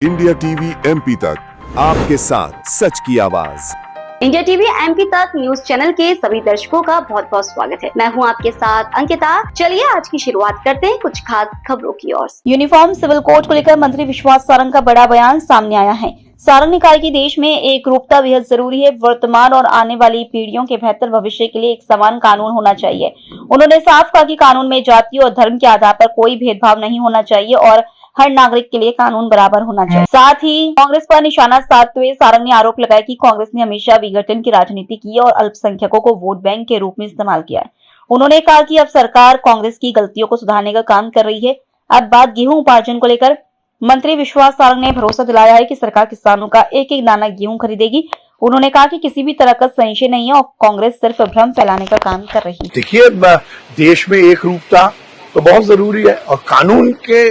India TV MP तक, आपके साथ सच की आवाज। इंडिया टीवी एमपी तक न्यूज चैनल के सभी दर्शकों का बहुत बहुत स्वागत है। मैं हूं आपके साथ अंकिता। चलिए आज की शुरुआत करते हैं कुछ खास खबरों की ओर। यूनिफॉर्म सिविल कोड को लेकर मंत्री विश्वास सारंग का बड़ा बयान सामने आया है। सारंग ने कहा कि देश में एक रूपता बेहद जरूरी है। वर्तमान और आने वाली पीढ़ियों के बेहतर भविष्य के लिए एक समान कानून होना चाहिए। उन्होंने साफ कहा कि कानून में जाति और धर्म के आधार पर कोई भेदभाव नहीं होना चाहिए और हर नागरिक के लिए कानून बराबर होना चाहिए। साथ ही कांग्रेस पर निशाना साधते हुए सारंग ने आरोप लगाया कि कांग्रेस ने हमेशा विघटन की राजनीति की और अल्पसंख्यकों को वोट बैंक के रूप में इस्तेमाल किया है। उन्होंने कहा कि अब सरकार कांग्रेस की गलतियों को सुधारने का काम कर रही है। अब बात गेहूं उपार्जन को लेकर मंत्री विश्वास सारंग ने भरोसा दिलाया है कि सरकार किसानों का एक एक दाना गेहूं खरीदेगी। उन्होंने कहा कि किसी भी तरह का संशय नहीं है और कांग्रेस सिर्फ भ्रम फैलाने का काम कर रही है। देखिए, देश में एक रूपता तो बहुत जरूरी है और कानून के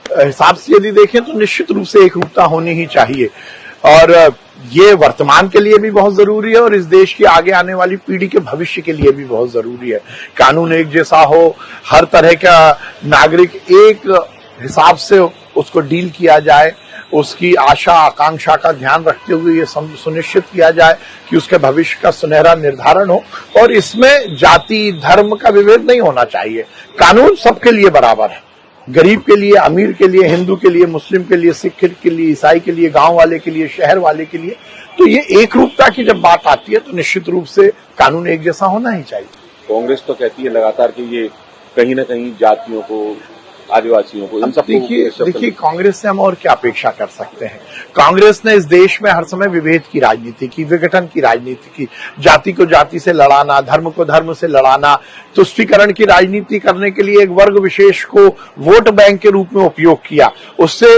हिसाब से यदि देखें तो निश्चित रूप से एक रूपता होनी ही चाहिए और ये वर्तमान के लिए भी बहुत जरूरी है और इस देश की आगे आने वाली पीढ़ी के भविष्य के लिए भी बहुत जरूरी है। कानून एक जैसा हो, हर तरह का नागरिक एक हिसाब से उसको डील किया जाए, उसकी आशा आकांक्षा का ध्यान रखते हुए ये सुनिश्चित किया जाए कि उसके भविष्य का सुनहरा निर्धारण हो और इसमें जाति धर्म का विभेद नहीं होना चाहिए। कानून सबके लिए बराबर है, गरीब के लिए, अमीर के लिए, हिंदू के लिए, मुस्लिम के लिए, सिख के लिए, ईसाई के लिए, गांव वाले के लिए, शहर वाले के लिए। तो ये एक रूपता की जब बात आती है तो निश्चित रूप से कानून एक जैसा होना ही चाहिए। कांग्रेस तो कहती है लगातार कि ये कहीं ना कहीं जातियों को, आदिवासियों को, इन सब देखिए कांग्रेस से हम और क्या अपेक्षा कर सकते हैं। कांग्रेस ने इस देश में हर समय विभेद की राजनीति की, विघटन की राजनीति की, जाति को जाति से लड़ाना, धर्म को धर्म से लड़ाना, तुष्टीकरण की राजनीति करने के लिए एक वर्ग विशेष को वोट बैंक के रूप में उपयोग किया। उससे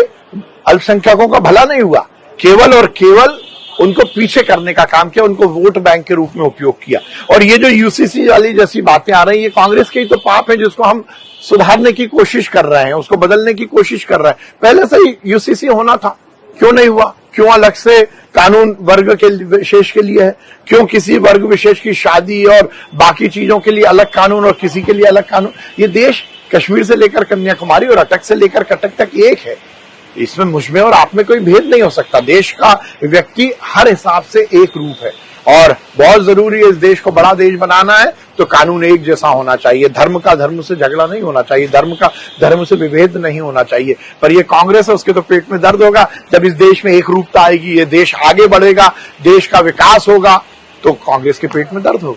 अल्पसंख्यकों का भला नहीं हुआ, केवल और केवल उनको पीछे करने का काम किया, उनको वोट बैंक के रूप में उपयोग किया। और ये जो यूसीसी वाली जैसी बातें आ रही है, कांग्रेस के ही तो पाप है जिसको हम सुधारने की कोशिश कर रहे हैं, उसको बदलने की कोशिश कर रहे हैं। पहले से ही यूसीसी होना था, क्यों नहीं हुआ? क्यों अलग से कानून वर्ग के विशेष के लिए है? क्यों किसी वर्ग विशेष की शादी और बाकी चीजों के लिए अलग कानून और किसी के लिए अलग कानून? ये देश कश्मीर से लेकर कन्याकुमारी और अटक से लेकर कटक तक एक है। इसमें मुझमें और आप में कोई भेद नहीं हो सकता। देश का व्यक्ति हर हिसाब से एक रूप है और बहुत जरूरी है। इस देश को बड़ा देश बनाना है तो कानून एक जैसा होना चाहिए। धर्म का धर्म से झगड़ा नहीं होना चाहिए, धर्म का धर्म से विभेद नहीं होना चाहिए। पर ये कांग्रेस है, उसके तो पेट में दर्द होगा। जब इस देश में एक रूपता आएगी, ये देश आगे बढ़ेगा, देश का विकास होगा, तो कांग्रेस के पेट में दर्द होगा।